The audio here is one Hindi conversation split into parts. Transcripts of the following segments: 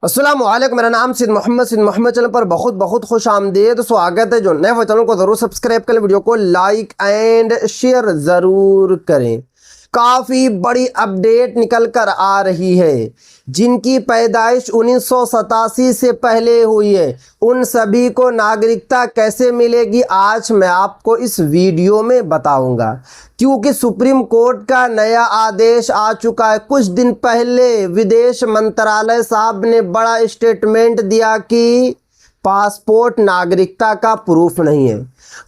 अस्सलामुअलैकुम, मेरा नाम सिद्ध मोहम्मद चैनल पर बहुत बहुत खुश आमदीद स्वागत है। जो नए हो चैनल को ज़रूर सब्सक्राइब करें, वीडियो को लाइक एंड शेयर ज़रूर करें। काफ़ी बड़ी अपडेट निकल कर आ रही है। जिनकी पैदाइश 1987 से पहले हुई है उन सभी को नागरिकता कैसे मिलेगी, आज मैं आपको इस वीडियो में बताऊंगा। क्योंकि सुप्रीम कोर्ट का नया आदेश आ चुका है। कुछ दिन पहले विदेश मंत्रालय साहब ने बड़ा स्टेटमेंट दिया कि पासपोर्ट नागरिकता का प्रूफ नहीं है।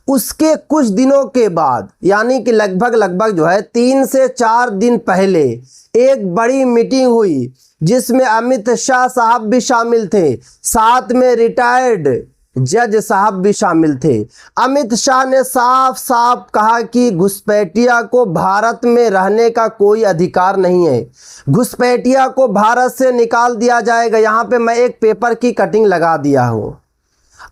उसके कुछ दिनों के बाद यानी कि लगभग जो है 3 से 4 दिन पहले एक बड़ी मीटिंग हुई जिसमें अमित शाह साहब भी शामिल थे, साथ में रिटायर्ड जज साहब भी शामिल थे। अमित शाह ने साफ साफ कहा कि घुसपैठिया को भारत में रहने का कोई अधिकार नहीं है, घुसपैठिया को भारत से निकाल दिया जाएगा। यहाँ पे मैं एक पेपर की कटिंग लगा दिया हूँ।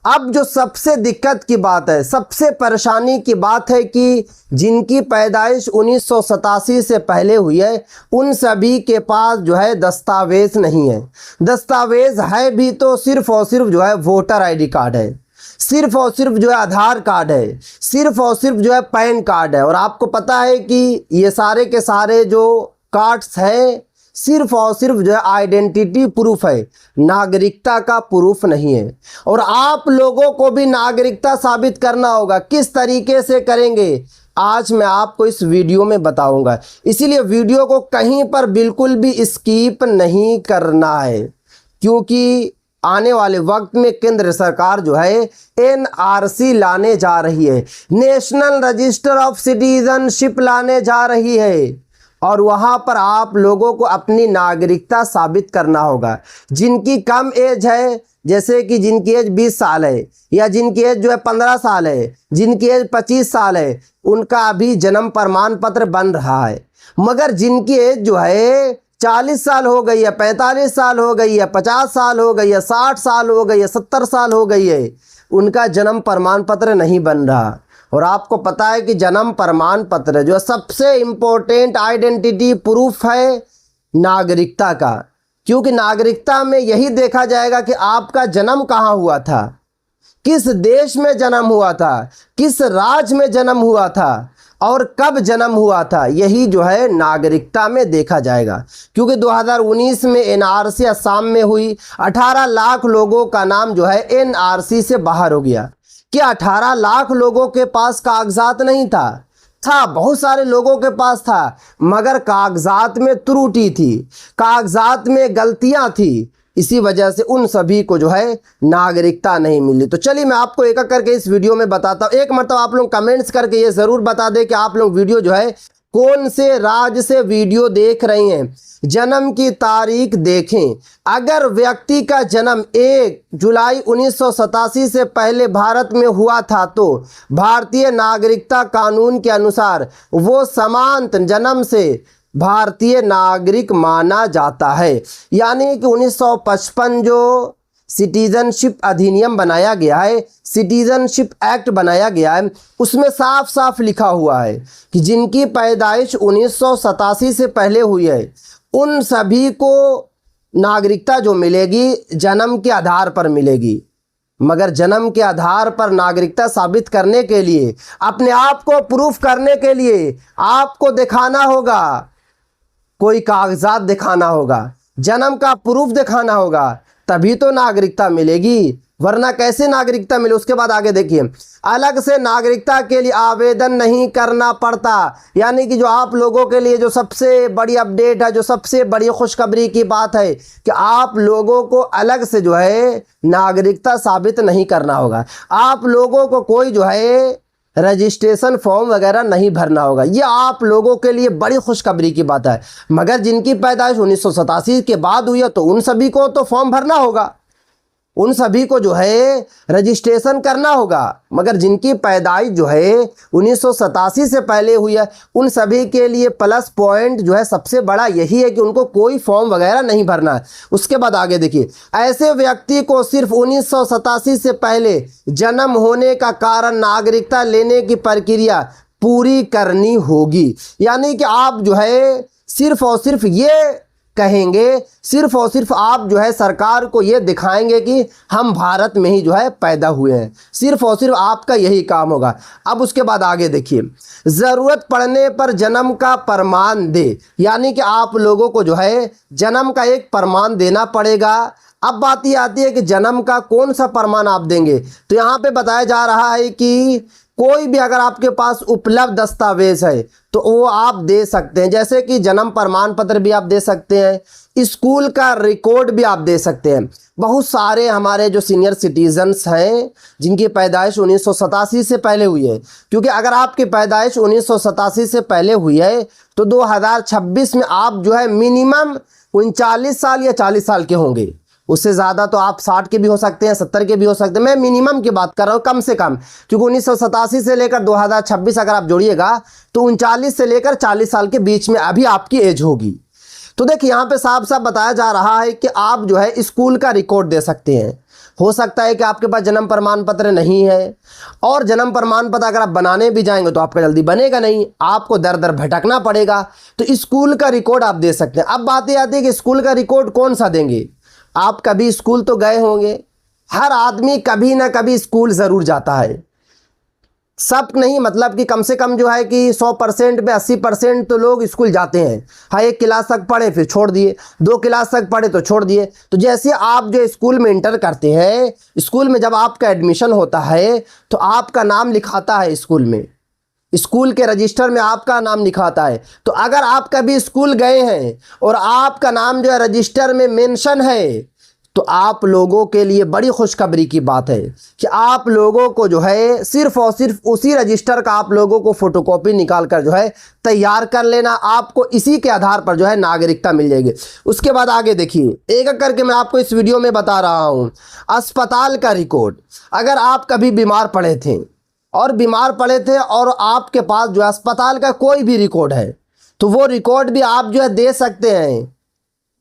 अब जो सबसे दिक्कत की बात है, सबसे परेशानी की बात है कि जिनकी पैदाइश 1987 से पहले हुई है उन सभी के पास जो है दस्तावेज नहीं है। दस्तावेज है भी तो सिर्फ और सिर्फ जो है वोटर आईडी कार्ड है, सिर्फ और सिर्फ जो है आधार कार्ड है, सिर्फ और सिर्फ जो है पैन कार्ड है। और आपको पता है कि ये सारे के सारे जो कार्ड्स हैं सिर्फ और सिर्फ जो है आइडेंटिटी प्रूफ है, नागरिकता का प्रूफ नहीं है। और आप लोगों को भी नागरिकता साबित करना होगा। किस तरीके से करेंगे आज मैं आपको इस वीडियो में बताऊंगा, इसीलिए वीडियो को कहीं पर बिल्कुल भी स्किप नहीं करना है। क्योंकि आने वाले वक्त में केंद्र सरकार जो है एनआरसी लाने जा रही है, नेशनल रजिस्टर ऑफ सिटीजनशिप लाने जा रही है। और वहाँ पर आप लोगों को अपनी नागरिकता साबित करना होगा। जिनकी कम एज है, जैसे कि जिनकी एज 20 साल है या जिनकी एज जो है 15 साल है, जिनकी एज 25 साल है, उनका अभी जन्म प्रमाण पत्र बन रहा है। मगर जिनकी एज जो है 40 साल हो गई है, 45 साल हो गई है, 50 साल हो गई है, 60 साल हो गई है, 70 साल हो गई है, उनका जन्म प्रमाण पत्र नहीं बन रहा। और आपको पता है कि जन्म प्रमाण पत्र जो सबसे इम्पोर्टेंट आइडेंटिटी प्रूफ है नागरिकता का। क्योंकि नागरिकता में यही देखा जाएगा कि आपका जन्म कहाँ हुआ था, किस देश में जन्म हुआ था, किस राज्य में जन्म हुआ था और कब जन्म हुआ था, यही जो है नागरिकता में देखा जाएगा। क्योंकि 2019 में एनआरसी असम में हुई, 18 लाख लोगों का नाम जो है एनआरसी से बाहर हो गया। क्या 18 लाख लोगों के पास कागजात नहीं था? बहुत सारे लोगों के पास था, मगर कागजात में त्रुटि थी, कागजात में गलतियां थी। इसी वजह से उन सभी को जो है नागरिकता नहीं मिली। तो चलिए मैं आपको एक एक करके इस वीडियो में बताता हूँ। एक मतलब आप लोग कमेंट्स करके ये ज़रूर बता दें कि आप लोग वीडियो जो है कौन से राज्य से वीडियो देख रहे हैं। जन्म की तारीख देखें। अगर व्यक्ति का जन्म 1 जुलाई 1987 से पहले भारत में हुआ था तो भारतीय नागरिकता कानून के अनुसार वो समांत जन्म से भारतीय नागरिक माना जाता है। यानी कि 1955 जो सिटीजनशिप अधिनियम बनाया गया है, सिटीजनशिप एक्ट बनाया गया है, उसमें साफ साफ लिखा हुआ है कि जिनकी पैदाइश 1987 से पहले हुई है उन सभी को नागरिकता जो मिलेगी जन्म के आधार पर मिलेगी। मगर जन्म के आधार पर नागरिकता साबित करने के लिए, अपने आप को प्रूफ करने के लिए आपको दिखाना होगा, कोई कागजात दिखाना होगा, जन्म का प्रूफ दिखाना होगा, तभी तो नागरिकता मिलेगी। वरना कैसे नागरिकता मिले। उसके बाद आगे देखिए, अलग से नागरिकता के लिए आवेदन नहीं करना पड़ता। यानी कि जो आप लोगों के लिए जो सबसे बड़ी अपडेट है, जो सबसे बड़ी खुशखबरी की बात है कि आप लोगों को अलग से जो है नागरिकता साबित नहीं करना होगा। आप लोगों को कोई जो है रजिस्ट्रेशन फॉर्म वगैरह नहीं भरना होगा। ये आप लोगों के लिए बड़ी खुशखबरी की बात है। मगर जिनकी पैदाइश 1987 के बाद हुई है तो उन सभी को तो फॉर्म भरना होगा, उन सभी को जो है रजिस्ट्रेशन करना होगा। मगर जिनकी पैदाइश जो है 1987 से पहले हुई है उन सभी के लिए प्लस पॉइंट जो है सबसे बड़ा यही है कि उनको कोई फॉर्म वगैरह नहीं भरना है। उसके बाद आगे देखिए, ऐसे व्यक्ति को सिर्फ 1987 से पहले जन्म होने का कारण नागरिकता लेने की प्रक्रिया पूरी करनी होगी। यानी कि आप जो है सिर्फ और सिर्फ ये कहेंगे, सिर्फ और सिर्फ आप जो है सरकार को ये दिखाएंगे कि हम भारत में ही जो है पैदा हुए हैं। सिर्फ और सिर्फ आपका यही काम होगा। अब उसके बाद आगे देखिए, ज़रूरत पड़ने पर जन्म का प्रमाण दे, यानी कि आप लोगों को जो है जन्म का एक प्रमाण देना पड़ेगा। अब बात ये आती है कि जन्म का कौन सा प्रमाण आप देंगे, तो यहाँ पे बताया जा रहा है कि कोई भी अगर आपके पास उपलब्ध दस्तावेज है तो वो आप दे सकते हैं, जैसे कि जन्म प्रमाण पत्र भी आप दे सकते हैं, स्कूल का रिकॉर्ड भी आप दे सकते हैं। बहुत सारे हमारे जो सीनियर सिटीजन्स हैं जिनकी पैदाइश 1987 से पहले हुई है, क्योंकि अगर आपकी पैदाइश 1987 से पहले हुई है तो 2026 में आप जो है मिनिमम 39 साल या 40 साल के होंगे। उससे ज़्यादा तो आप 60 के भी हो सकते हैं, 70 के भी हो सकते हैं, मैं मिनिमम की बात कर रहा हूँ, कम से कम, क्योंकि 1987 से लेकर 2026 अगर आप जोड़िएगा तो 39 से लेकर 40 साल के बीच में अभी आपकी एज होगी। तो देखिए यहाँ पे साफ साफ बताया जा रहा है कि आप जो है स्कूल का रिकॉर्ड दे सकते हैं। हो सकता है कि आपके पास जन्म प्रमाण पत्र नहीं है, और जन्म प्रमाण पत्र अगर आप बनाने भी जाएंगे तो आपका जल्दी बनेगा नहीं, आपको दर दर भटकना पड़ेगा, तो स्कूल का रिकॉर्ड आप दे सकते हैं। अब बात ये आती है कि स्कूल का रिकॉर्ड कौन सा देंगे। आप कभी स्कूल तो गए होंगे, हर आदमी कभी ना कभी स्कूल ज़रूर जाता है, सब नहीं, मतलब कि कम से कम जो है कि 100% में 80% तो लोग स्कूल जाते हैं। हाँ, 1 क्लास तक पढ़े फिर छोड़ दिए, 2 क्लास तक पढ़े तो छोड़ दिए। तो जैसे आप जो स्कूल में इंटर करते हैं, स्कूल में जब आपका एडमिशन होता है तो आपका नाम लिखाता है स्कूल में, स्कूल के रजिस्टर में आपका नाम लिखाता है। तो अगर आप कभी स्कूल गए हैं और आपका नाम जो है रजिस्टर में मेंशन है, तो आप लोगों के लिए बड़ी खुशखबरी की बात है कि आप लोगों को जो है सिर्फ और सिर्फ उसी रजिस्टर का आप लोगों को फोटोकॉपी निकाल कर जो है तैयार कर लेना, आपको इसी के आधार पर जो है नागरिकता मिल जाएगी। उसके बाद आगे देखिए, एक एक करके मैं आपको इस वीडियो में बता रहा हूँ। अस्पताल का रिकॉर्ड, अगर आप कभी बीमार पड़े थे और आपके पास जो अस्पताल का कोई भी रिकॉर्ड है तो वो रिकॉर्ड भी आप जो है दे सकते हैं।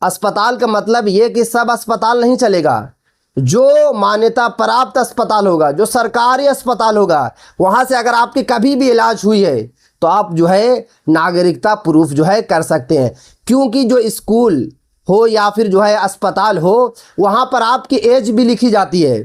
अस्पताल का मतलब ये कि सब अस्पताल नहीं चलेगा, जो मान्यता प्राप्त अस्पताल होगा, जो सरकारी अस्पताल होगा, वहाँ से अगर आपकी कभी भी इलाज हुई है तो आप जो है नागरिकता प्रूफ जो है कर सकते हैं। क्योंकि जो स्कूल हो या फिर जो है अस्पताल हो, वहाँ पर आपकी एज भी लिखी जाती है।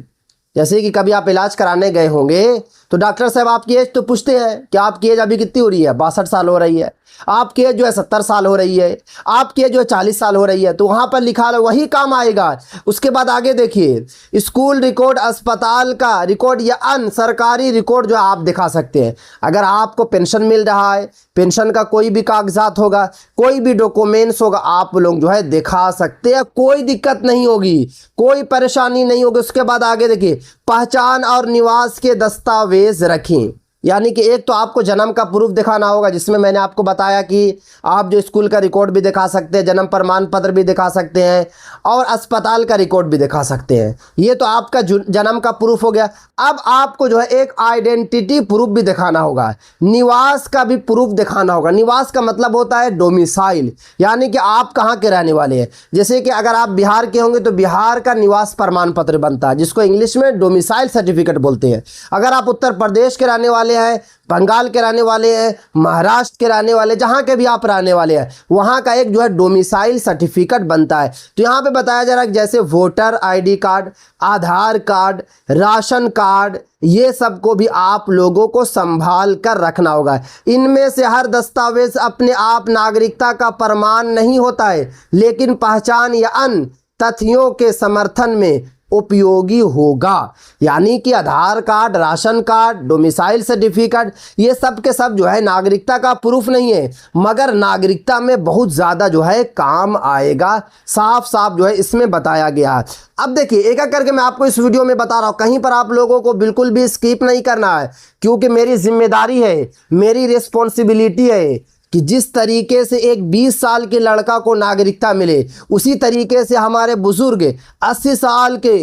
जैसे कि कभी आप इलाज कराने गए होंगे तो डॉक्टर साहब आपकी एज तो पूछते हैं कि आपकी एज अभी कितनी हो रही है, 62 साल हो रही है, आपकी एज जो है 70 साल हो रही है, आपकी एज जो है 40 साल हो रही है, तो वहाँ पर लिखा है, वही काम आएगा। उसके बाद आगे देखिए, स्कूल रिकॉर्ड, अस्पताल का रिकॉर्ड या अन्य सरकारी रिकॉर्ड जो आप दिखा सकते हैं। अगर आपको पेंशन मिल रहा है, पेंशन का कोई भी कागजात होगा, कोई भी डॉक्यूमेंट्स होगा, आप लोग जो है दिखा सकते हैं, कोई दिक्कत नहीं होगी, कोई परेशानी नहीं होगी। उसके बाद आगे देखिए, पहचान और निवास के दस्तावेज रखें, यानी कि एक तो आपको जन्म का प्रूफ दिखाना होगा, जिसमें मैंने आपको बताया कि आप जो स्कूल का रिकॉर्ड भी दिखा सकते हैं, जन्म प्रमाण पत्र भी दिखा सकते हैं, और अस्पताल का रिकॉर्ड भी दिखा सकते हैं। ये तो आपका जन्म का प्रूफ हो गया। अब आपको जो है एक आइडेंटिटी प्रूफ भी दिखाना होगा, निवास का भी प्रूफ दिखाना होगा। निवास का मतलब होता है डोमिसाइल, यानी कि आप कहाँ के रहने वाले हैं। जैसे कि अगर आप बिहार के होंगे तो बिहार का निवास प्रमाण पत्र बनता है, जिसको इंग्लिश में डोमिसाइल सर्टिफिकेट बोलते हैं। अगर आप उत्तर प्रदेश के रहने वाले हैं, बंगाल के रहने वाले हैं, महाराष्ट्र के रहने वाले, जहाँ के भी आप रहने वाले हैं, वहाँ का एक जो है डोमिसाइल सर्टिफिकेट बनता है। तो यहाँ पे बताया जा रहा है कि जैसे वोटर आईडी कार्ड, आधार कार्ड, राशन कार्ड, ये सब को भी आप लोगों को संभाल कर रखना होगा। इनमें से हर दस्तावेज अपने आप नागरिकता का प्रमाण नहीं होता है, लेकिन पहचान या अन्य तथ्यों के समर्थन में उपयोगी होगा। यानी कि Aadhaar card, ration card, domicile certificate, ये सब के सब जो है नागरिकता का प्रूफ नहीं है, मगर नागरिकता में बहुत ज़्यादा जो है काम आएगा। साफ साफ जो है इसमें बताया गया है। अब देखिए, एक एक करके मैं आपको इस वीडियो में बता रहा हूँ, कहीं पर आप लोगों को बिल्कुल भी स्किप नहीं करना है, क्योंकि मेरी जिम्मेदारी है, मेरी रिस्पॉन्सिबिलिटी है कि जिस तरीके से एक 20 साल के लड़का को नागरिकता मिले, उसी तरीके से हमारे बुजुर्ग 80 साल के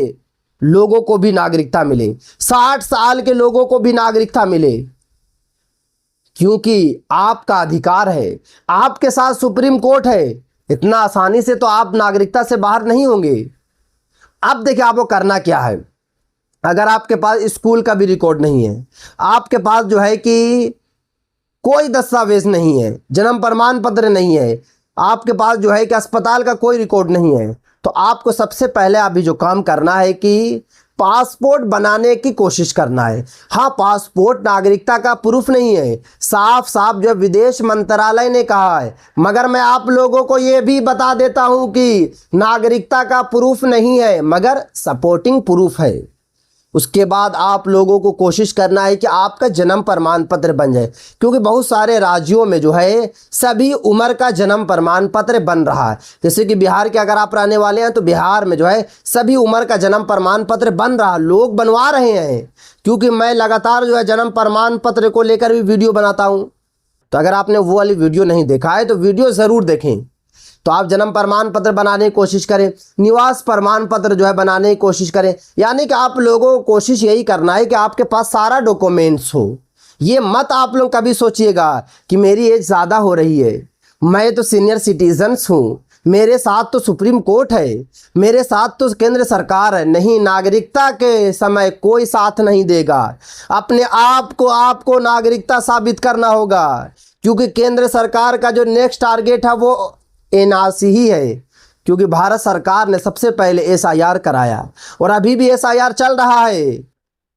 लोगों को भी नागरिकता मिले, 60 साल के लोगों को भी नागरिकता मिले, क्योंकि आपका अधिकार है, आपके साथ सुप्रीम कोर्ट है। इतना आसानी से तो आप नागरिकता से बाहर नहीं होंगे। अब देखिए आपको करना क्या है। अगर आपके पास स्कूल का भी रिकॉर्ड नहीं है, आपके पास जो है कि कोई दस्तावेज नहीं है, जन्म प्रमाण पत्र नहीं है, आपके पास जो है कि अस्पताल का कोई रिकॉर्ड नहीं है, तो आपको सबसे पहले अभी जो काम करना है कि पासपोर्ट बनाने की कोशिश करना है। हाँ, पासपोर्ट नागरिकता का प्रूफ नहीं है, साफ साफ जो विदेश मंत्रालय ने कहा है। मगर मैं आप लोगों को ये भी बता देता हूं कि नागरिकता का प्रूफ नहीं है मगर सपोर्टिंग प्रूफ है। उसके बाद आप लोगों को कोशिश करना है कि आपका जन्म प्रमाण पत्र बन जाए, क्योंकि बहुत सारे राज्यों में जो है सभी उम्र का जन्म प्रमाण पत्र बन रहा है। जैसे कि बिहार के अगर आप रहने वाले हैं तो बिहार में जो है सभी उम्र का जन्म प्रमाण पत्र बन रहा है, लोग बनवा रहे हैं। क्योंकि मैं लगातार जो है जन्म प्रमाण पत्र को लेकर भी वीडियो बनाता हूँ, तो अगर आपने वो वाली वीडियो नहीं देखा है तो वीडियो ज़रूर देखें। तो आप जन्म प्रमाण पत्र बनाने की कोशिश करें, निवास प्रमाण पत्र जो है बनाने की कोशिश करें। यानी कि आप लोगों को कोशिश यही करना है कि आपके पास सारा डॉक्यूमेंट्स हो। ये मत आप लोग कभी सोचिएगा कि मेरी एज ज़्यादा हो रही है, मैं तो सीनियर सिटीजन्स हूँ, मेरे साथ तो सुप्रीम कोर्ट है, मेरे साथ तो केंद्र सरकार है। नहीं, नागरिकता के समय कोई साथ नहीं देगा। अपने आपको नागरिकता साबित करना होगा, क्योंकि केंद्र सरकार का जो नेक्स्ट टारगेट है वो एनआरसी ही है। क्योंकि भारत सरकार ने सबसे पहले एसआईआर कराया और अभी भी एसआईआर चल रहा है,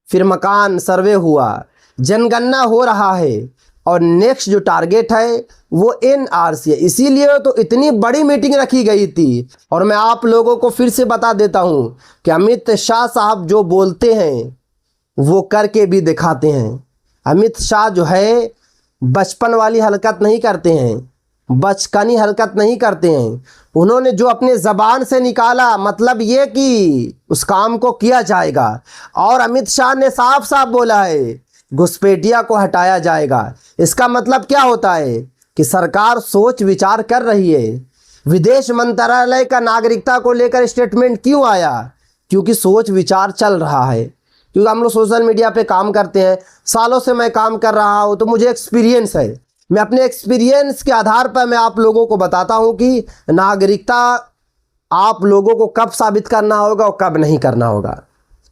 फिर मकान सर्वे हुआ, जनगणना हो रहा है और नेक्स्ट जो टारगेट है वो एनआरसी है। इसीलिए तो इतनी बड़ी मीटिंग रखी गई थी। और मैं आप लोगों को फिर से बता देता हूँ कि अमित शाह साहब जो बोलते हैं वो करके भी दिखाते हैं। अमित शाह जो है बचपन वाली हरकत नहीं करते हैं, बचकानी हरकत नहीं करते हैं। उन्होंने जो अपने ज़बान से निकाला मतलब ये कि उस काम को किया जाएगा। और अमित शाह ने साफ साफ बोला है घुसपैठिया को हटाया जाएगा। इसका मतलब क्या होता है कि सरकार सोच विचार कर रही है। विदेश मंत्रालय का नागरिकता को लेकर स्टेटमेंट क्यों आया? क्योंकि सोच विचार चल रहा है। क्योंकि हम लोग सोशल मीडिया पे काम करते हैं, सालों से मैं काम कर रहा हूँ, तो मुझे एक्सपीरियंस है। मैं अपने एक्सपीरियंस के आधार पर मैं आप लोगों को बताता हूं कि नागरिकता आप लोगों को कब साबित करना होगा और कब नहीं करना होगा।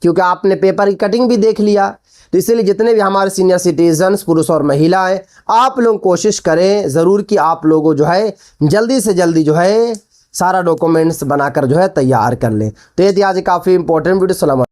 क्योंकि आपने पेपर की कटिंग भी देख लिया, तो इसलिए जितने भी हमारे सीनियर सिटीजन्स पुरुष और महिलाएं, आप लोग कोशिश करें ज़रूर कि आप लोगों जो है जल्दी से जल्दी जो है सारा डॉक्यूमेंट्स बनाकर जो है तैयार कर लें। तो ये थी आज काफ़ी इंपॉर्टेंट वीडियो। सलाम।